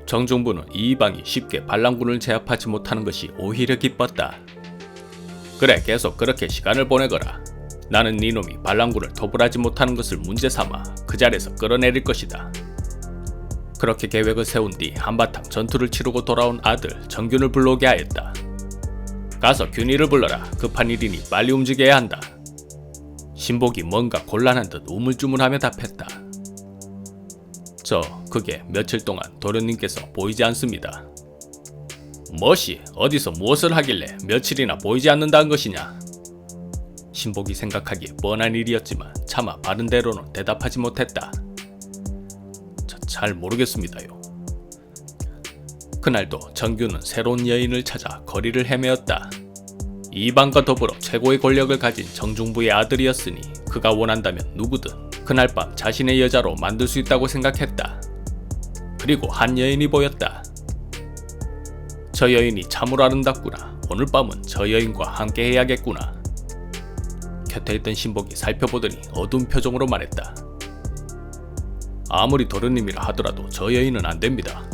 정중부는 이방이 쉽게 반란군을 제압하지 못하는 것이 오히려 기뻤다. 그래, 계속 그렇게 시간을 보내거라. 나는 네놈이 반란군을 토벌하지 못하는 것을 문제삼아 그 자리에서 끌어내릴 것이다. 그렇게 계획을 세운 뒤 한바탕 전투를 치르고 돌아온 아들 정균을 불러오게 하였다. 가서 균이를 불러라. 급한 일이니 빨리 움직여야 한다. 신복이 뭔가 곤란한 듯 우물쭈물하며 답했다. 그게 며칠 동안 도련님께서 보이지 않습니다. 뭐시? 어디서 무엇을 하길래 며칠이나 보이지 않는다는 것이냐? 신복이 생각하기에 뻔한 일이었지만 차마 바른 대로는 대답하지 못했다. 잘 모르겠습니다요. 그날도 정균은 새로운 여인을 찾아 거리를 헤매었다. 이방과 더불어 최고의 권력을 가진 정중부의 아들이었으니 그가 원한다면 누구든 그날 밤 자신의 여자로 만들 수 있다고 생각했다. 그리고 한 여인이 보였다. 저 여인이 참으로 아름답구나. 오늘 밤은 저 여인과 함께 해야겠구나. 곁에 있던 신복이 살펴보더니 어두운 표정으로 말했다. 아무리 도련님이라 하더라도 저 여인은 안됩니다.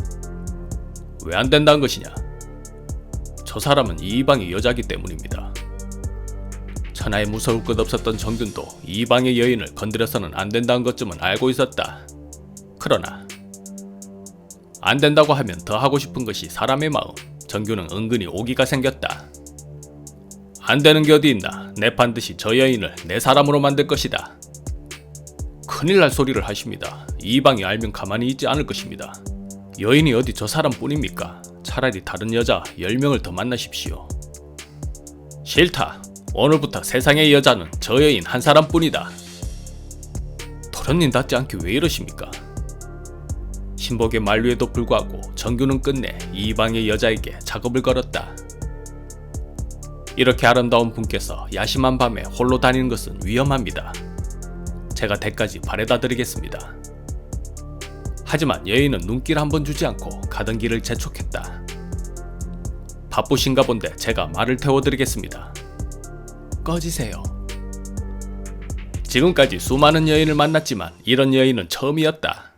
왜 안된다는 것이냐? 저 사람은 이방의 여자이기 때문입니다. 천하에 무서울 것 없었던 정균도 이방의 여인을 건드려서는 안된다는 것쯤은 알고 있었다. 그러나 안된다고 하면 더 하고 싶은 것이 사람의 마음. 정균은 은근히 오기가 생겼다. 안되는 게 어디 있나. 내 반드시 저 여인을 내 사람으로 만들 것이다. 큰일 날 소리를 하십니다. 이방이 알면 가만히 있지 않을 것입니다. 여인이 어디 저 사람뿐입니까? 차라리 다른 여자 10명을 더 만나십시오. 싫다. 오늘부터 세상의 여자는 저 여인 한 사람뿐이다. 도련님답지 않게 왜 이러십니까? 신복의 만류에도 불구하고 정균은 끝내 이방의 여자에게 작업을 걸었다. 이렇게 아름다운 분께서 야심한 밤에 홀로 다니는 것은 위험합니다. 제가 대까지 바래다 드리겠습니다. 하지만 여인은 눈길 한번 주지 않고 가던 길을 재촉했다. 바쁘신가 본데 제가 말을 태워드리겠습니다. 꺼지세요. 지금까지 수많은 여인을 만났지만 이런 여인은 처음이었다.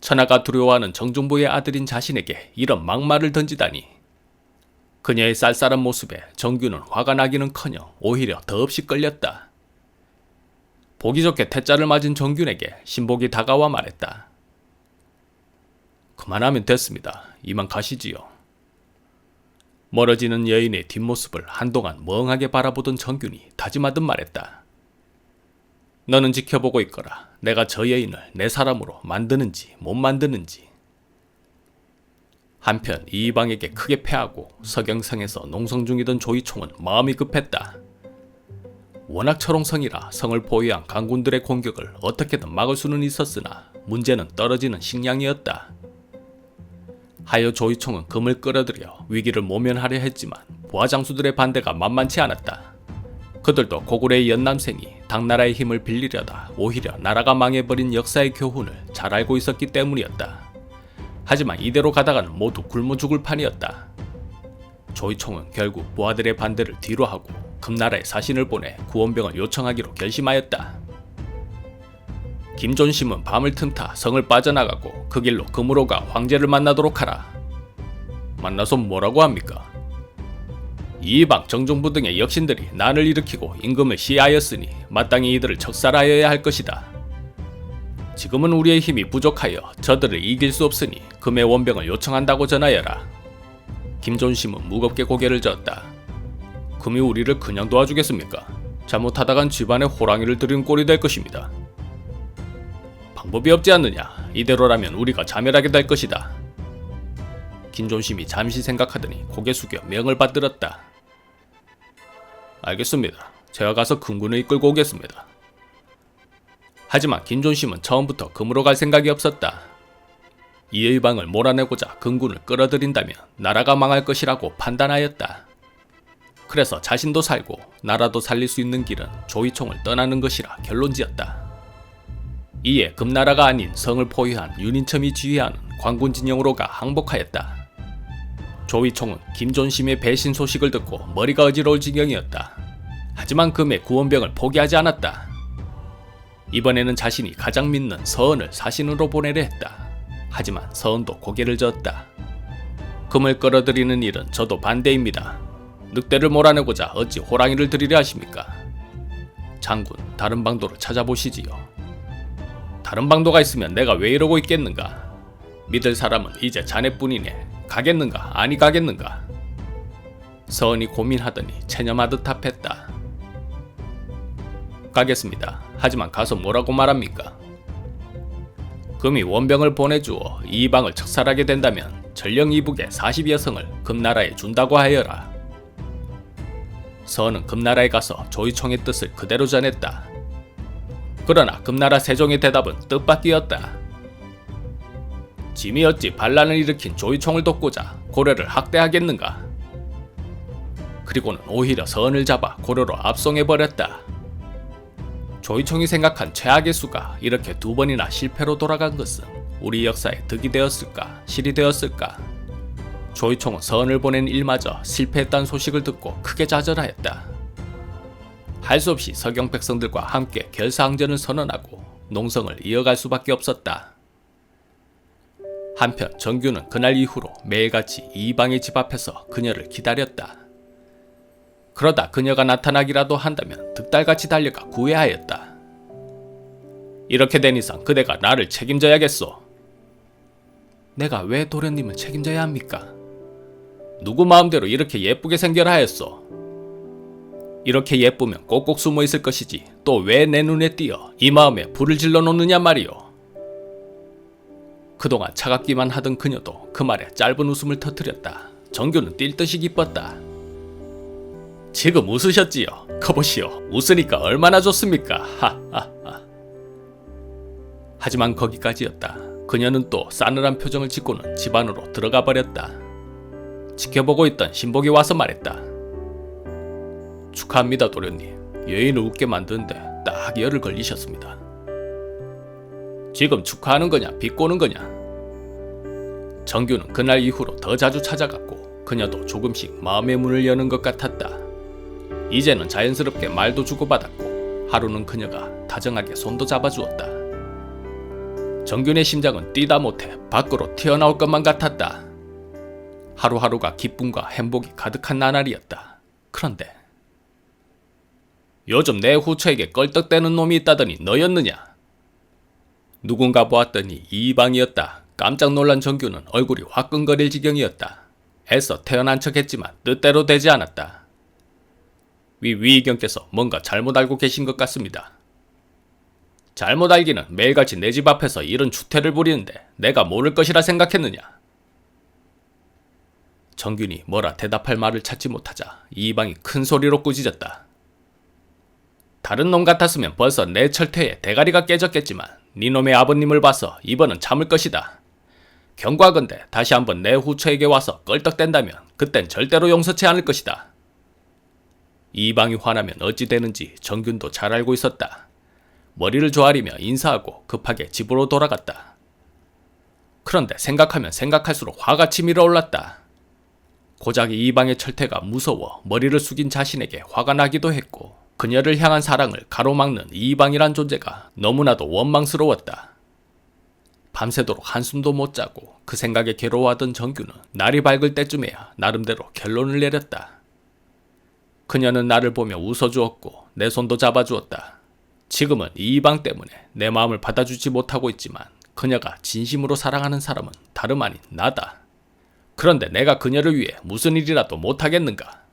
천하가 두려워하는 정중부의 아들인 자신에게 이런 막말을 던지다니. 그녀의 쌀쌀한 모습에 정균은 화가 나기는커녕 오히려 더없이 끌렸다. 보기 좋게 태자를 맞은 정균에게 신복이 다가와 말했다. 그만하면 됐습니다. 이만 가시지요. 멀어지는 여인의 뒷모습을 한동안 멍하게 바라보던 정균이 다짐하듯 말했다. 너는 지켜보고 있거라. 내가 저 여인을 내 사람으로 만드는지 못 만드는지. 한편 이방에게 크게 패하고 서경성에서 농성 중이던 조이총은 마음이 급했다. 워낙 철옹성이라 성을 보유한 강군들의 공격을 어떻게든 막을 수는 있었으나 문제는 떨어지는 식량이었다. 하여 조이총은 금을 끌어들여 위기를 모면하려 했지만 부하장수들의 반대가 만만치 않았다. 그들도 고구려의 연남생이 당나라의 힘을 빌리려다 오히려 나라가 망해버린 역사의 교훈을 잘 알고 있었기 때문이었다. 하지만 이대로 가다가는 모두 굶어 죽을 판이었다. 조이총은 결국 부하들의 반대를 뒤로하고 금나라에 사신을 보내 구원병을 요청하기로 결심하였다. 김존심은 밤을 틈타 성을 빠져나가고 그 길로 금으로 가 황제를 만나도록 하라. 만나서 뭐라고 합니까? 이방, 정중부 등의 역신들이 난을 일으키고 임금을 시해하였으니 마땅히 이들을 척살하여야 할 것이다. 지금은 우리의 힘이 부족하여 저들을 이길 수 없으니 금의 원병을 요청한다고 전하여라. 김존심은 무겁게 고개를 저었다. 금이 우리를 그냥 도와주겠습니까? 잘못하다간 집안에 호랑이를 들인 꼴이 될 것입니다. 방법이 없지 않느냐. 이대로라면 우리가 자멸하게 될 것이다. 김존심이 잠시 생각하더니 고개 숙여 명을 받들었다. 알겠습니다. 제가 가서 금군을 이끌고 오겠습니다. 하지만 김존심은 처음부터 금으로 갈 생각이 없었다. 이의방을 몰아내고자 금군을 끌어들인다면 나라가 망할 것이라고 판단하였다. 그래서 자신도 살고 나라도 살릴 수 있는 길은 조이총을 떠나는 것이라 결론지었다. 이에 금나라가 아닌 성을 포위한 윤인첨이 지휘하는 관군 진영으로 가 항복하였다. 조이총은 김존심의 배신 소식을 듣고 머리가 어지러울 지경이었다. 하지만 금의 구원병을 포기하지 않았다. 이번에는 자신이 가장 믿는 서은을 사신으로 보내려 했다. 하지만 서은도 고개를 저었다. 금을 끌어들이는 일은 저도 반대입니다. 늑대를 몰아내고자 어찌 호랑이를 들이려 하십니까? 장군, 다른 방도를 찾아보시지요. 다른 방도가 있으면 내가 왜 이러고 있겠는가? 믿을 사람은 이제 자네뿐이네. 가겠는가? 아니 가겠는가? 서은이 고민하더니 체념하듯 답했다. 가겠습니다. 하지만 가서 뭐라고 말합니까? 금이 원병을 보내주어 이방을 척살하게 된다면 전령 이북의 40여 성을 금나라에 준다고 하여라. 서은은 금나라에 가서 조이총의 뜻을 그대로 전했다. 그러나 금나라 세종의 대답은 뜻밖이었다. 짐이 어찌 반란을 일으킨 조이총을 돕고자 고려를 학대하겠는가? 그리고는 오히려 서은을 잡아 고려로 압송해버렸다. 조이총이 생각한 최악의 수가 이렇게 2번이나 실패로 돌아간 것은 우리 역사에 득이 되었을까, 실이 되었을까? 조이총은 서은을 보낸 일마저 실패했다는 소식을 듣고 크게 좌절하였다. 할 수 없이 서경 백성들과 함께 결사항전을 선언하고 농성을 이어갈 수밖에 없었다. 한편 정규는 그날 이후로 매일같이 이방의 집 앞에서 그녀를 기다렸다. 그러다 그녀가 나타나기라도 한다면 득달같이 달려가 구애하였다. 이렇게 된 이상 그대가 나를 책임져야겠소. 내가 왜 도련님을 책임져야 합니까? 누구 마음대로 이렇게 예쁘게 생겨라 하였소. 이렇게 예쁘면 꼭꼭 숨어 있을 것이지 또 왜 내 눈에 띄어 이 마음에 불을 질러 놓느냐 말이오. 그동안 차갑기만 하던 그녀도 그 말에 짧은 웃음을 터뜨렸다. 정규는 뛸 듯이 기뻤다. 지금 웃으셨지요? 커보시오. 웃으니까 얼마나 좋습니까? 하하하. 하지만 거기까지였다. 그녀는 또 싸늘한 표정을 짓고는 집 안으로 들어가 버렸다. 지켜보고 있던 신복이 와서 말했다. 축하합니다 도련님. 여인을 웃게 만드는데 딱 열을 걸리셨습니다. 지금 축하하는 거냐 비꼬는 거냐? 정규는 그날 이후로 더 자주 찾아갔고 그녀도 조금씩 마음의 문을 여는 것 같았다. 이제는 자연스럽게 말도 주고받았고 하루는 그녀가 다정하게 손도 잡아주었다. 정균의 심장은 뛰다 못해 밖으로 튀어나올 것만 같았다. 하루하루가 기쁨과 행복이 가득한 나날이었다. 그런데 요즘 내 후처에게 껄떡대는 놈이 있다더니 너였느냐? 누군가 보았더니 이방이었다. 깜짝 놀란 정규는 얼굴이 화끈거릴 지경이었다. 애써 태어난 척했지만 뜻대로 되지 않았다. 위의경께서 뭔가 잘못 알고 계신 것 같습니다. 잘못 알기는 매일같이 내 집 앞에서 이런 추태를 부리는데 내가 모를 것이라 생각했느냐? 정균이 뭐라 대답할 말을 찾지 못하자 이방이 큰 소리로 꾸짖었다. 다른 놈 같았으면 벌써 내 철퇴에 대가리가 깨졌겠지만 네 놈의 아버님을 봐서 이번은 참을 것이다. 경고하건대 다시 한번 내 후처에게 와서 껄떡댄다면 그땐 절대로 용서치 않을 것이다. 이방이 화나면 어찌 되는지 정균도 잘 알고 있었다. 머리를 조아리며 인사하고 급하게 집으로 돌아갔다. 그런데 생각하면 생각할수록 화가 치밀어 올랐다. 고작 이방의 철퇴가 무서워 머리를 숙인 자신에게 화가 나기도 했고 그녀를 향한 사랑을 가로막는 이방이란 존재가 너무나도 원망스러웠다. 밤새도록 한숨도 못 자고 그 생각에 괴로워하던 정규는 날이 밝을 때쯤에야 나름대로 결론을 내렸다. 그녀는 나를 보며 웃어주었고 내 손도 잡아주었다. 지금은 이방 때문에 내 마음을 받아주지 못하고 있지만 그녀가 진심으로 사랑하는 사람은 다름 아닌 나다. 그런데 내가 그녀를 위해 무슨 일이라도 못하겠는가?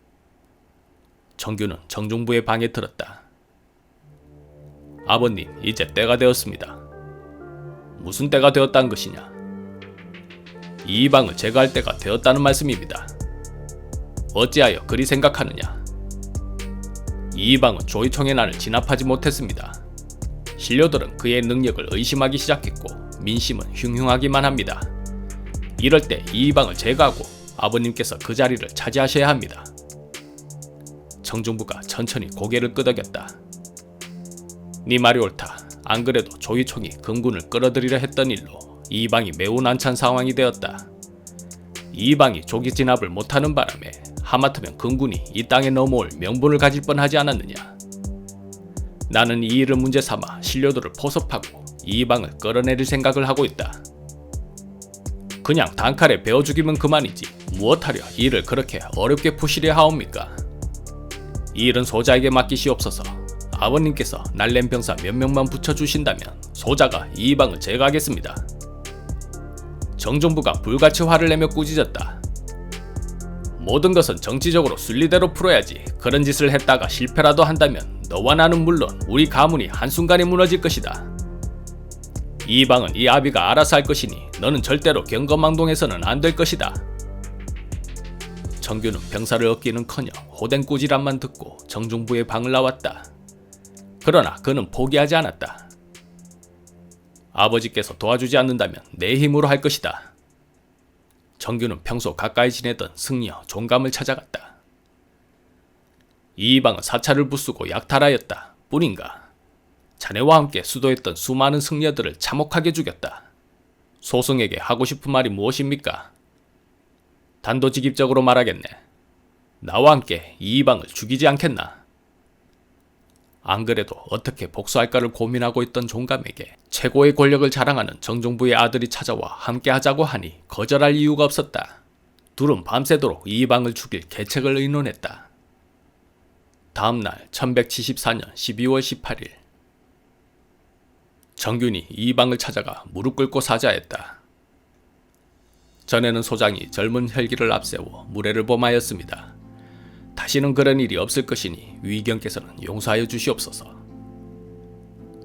정규는 정중부의 방에 들었다. 아버님, 이제 때가 되었습니다. 무슨 때가 되었다는 것이냐? 이방을 제거할 때가 되었다는 말씀입니다. 어찌하여 그리 생각하느냐? 이방은 조이총의 난을 진압하지 못했습니다. 신료들은 그의 능력을 의심하기 시작했고 민심은 흉흉하기만 합니다. 이럴 때 이방을 제거하고 아버님께서 그 자리를 차지하셔야 합니다. 정중부가 천천히 고개를 끄덕였다. 네 말이 옳다. 안 그래도 조이총이 금군을 끌어들이려 했던 일로 이방이 매우 난처한 상황이 되었다. 이방이 조기 진압을 못하는 바람에 하마터면 금군이 이 땅에 넘어올 명분을 가질 뻔하지 않았느냐. 나는 이 일을 문제 삼아 신료들을 포섭하고 이방을 끌어내릴 생각을 하고 있다. 그냥 단칼에 베어 죽이면 그만이지 무엇하려 일을 그렇게 어렵게 푸시려 하옵니까? 이 일은 소자에게 맡기시옵소서. 아버님께서 날랜 병사 몇 명만 붙여주신다면 소자가 이 방을 제거하겠습니다. 정종부가 불같이 화를 내며 꾸짖었다. 모든 것은 정치적으로 순리대로 풀어야지. 그런 짓을 했다가 실패라도 한다면 너와 나는 물론 우리 가문이 한순간에 무너질 것이다. 이 방은 이 아비가 알아서 할 것이니 너는 절대로 경거망동해서는 안 될 것이다. 정규는 병사를 얻기는커녕 호된 꾸지람만 듣고 정종부의 방을 나왔다. 그러나 그는 포기하지 않았다. 아버지께서 도와주지 않는다면 내 힘으로 할 것이다. 정규는 평소 가까이 지내던 승려 종감을 찾아갔다. 이방은 사찰을 부수고 약탈하였다 뿐인가. 자네와 함께 수도했던 수많은 승려들을 참혹하게 죽였다. 소승에게 하고 싶은 말이 무엇입니까? 단도직입적으로 말하겠네. 나와 함께 이방을 죽이지 않겠나? 안 그래도 어떻게 복수할까를 고민하고 있던 종감에게 최고의 권력을 자랑하는 정종부의 아들이 찾아와 함께하자고 하니 거절할 이유가 없었다. 둘은 밤새도록 이방을 죽일 계책을 의논했다. 다음날 1174년 12월 18일 정균이 이방을 찾아가 무릎 꿇고 사죄했다. 전에는 소장이 젊은 혈기를 앞세워 무례를 범하였습니다. 다시는 그런 일이 없을 것이니 위경께서는 용서하여 주시옵소서.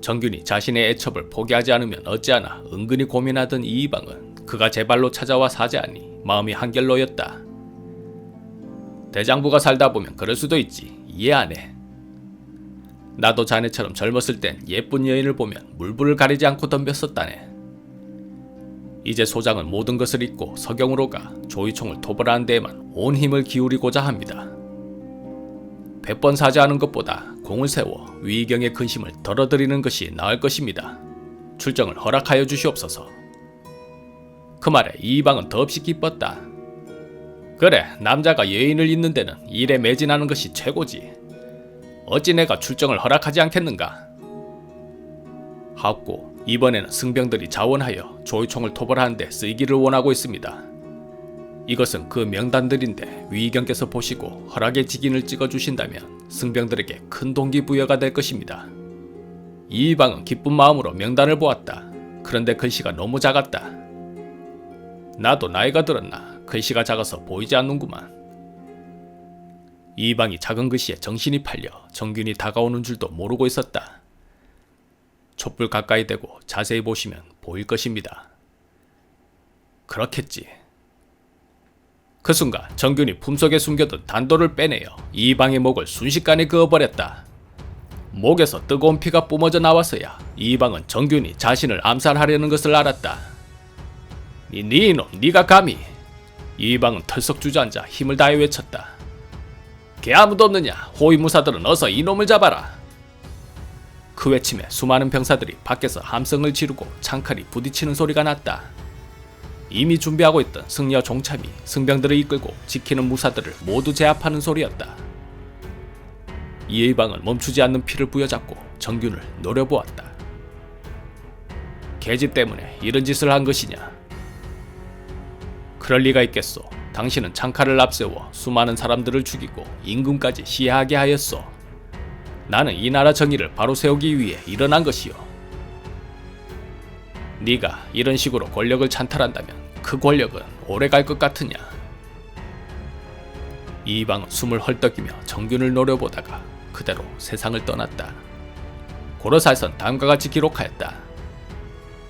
정균이 자신의 애첩을 포기하지 않으면 어찌하나 은근히 고민하던 이방은 그가 제 발로 찾아와 사죄하니 마음이 한결 놓였다. 대장부가 살다 보면 그럴 수도 있지. 이해 안 해. 나도 자네처럼 젊었을 땐 예쁜 여인을 보면 물불을 가리지 않고 덤볐었다네. 이제 소장은 모든 것을 잊고 서경으로 가 조이총을 토벌하는 데에만 온 힘을 기울이고자 합니다. 100번 사죄하는 것보다 공을 세워 위경의 근심을 덜어드리는 것이 나을 것입니다. 출정을 허락하여 주시옵소서. 그 말에 이방은 더없이 기뻤다. 그래, 남자가 여인을 잊는 데는 일에 매진하는 것이 최고지. 어찌 내가 출정을 허락하지 않겠는가? 하옵고 이번에는 승병들이 자원하여 조이총을 토벌하는 데 쓰이기를 원하고 있습니다. 이것은 그 명단들인데 위경께서 보시고 허락의 직인을 찍어주신다면 승병들에게 큰 동기부여가 될 것입니다. 이방은 기쁜 마음으로 명단을 보았다. 그런데 글씨가 너무 작았다. 나도 나이가 들었나 글씨가 작아서 보이지 않는구만. 이방이 작은 글씨에 정신이 팔려 정균이 다가오는 줄도 모르고 있었다. 촛불 가까이 대고 자세히 보시면 보일 것입니다. 그렇겠지. 그 순간 정균이 품속에 숨겨둔 단도를 빼내어 이방의 목을 순식간에 그어버렸다. 목에서 뜨거운 피가 뿜어져 나왔어야 이방은 정균이 자신을 암살하려는 것을 알았다. 네 이놈, 네가 감히. 이방은 털썩 주저앉아 힘을 다해 외쳤다. 개 아무도 없느냐? 호위무사들은 어서 이놈을 잡아라. 그 외침에 수많은 병사들이 밖에서 함성을 지르고 창칼이 부딪히는 소리가 났다. 이미 준비하고 있던 승려 종참이 승병들을 이끌고 지키는 무사들을 모두 제압하는 소리였다. 이의방은 멈추지 않는 피를 부여잡고 정균을 노려보았다. 계집 때문에 이런 짓을 한 것이냐? 그럴 리가 있겠소. 당신은 창칼을 앞세워 수많은 사람들을 죽이고 임금까지 시해하게 하였소. 나는 이 나라 정의를 바로 세우기 위해 일어난 것이요. 네가 이런 식으로 권력을 찬탈한다면 그 권력은 오래 갈 것 같으냐? 이방은 숨을 헐떡이며 정균을 노려보다가 그대로 세상을 떠났다. 고려사에선 다음과 같이 기록하였다.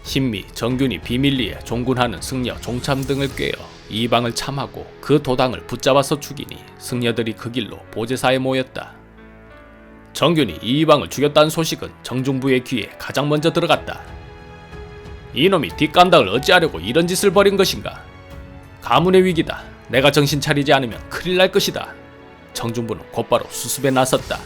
신미, 정균이 비밀리에 종군하는 승려, 종참 등을 꿰어 이방을 참하고 그 도당을 붙잡아서 죽이니 승려들이 그 길로 보제사에 모였다. 정균이 이방을 죽였다는 소식은 정중부의 귀에 가장 먼저 들어갔다. 이놈이 뒷감당을 어찌하려고 이런 짓을 벌인 것인가? 가문의 위기다. 내가 정신 차리지 않으면 큰일 날 것이다. 정중부는 곧바로 수습에 나섰다.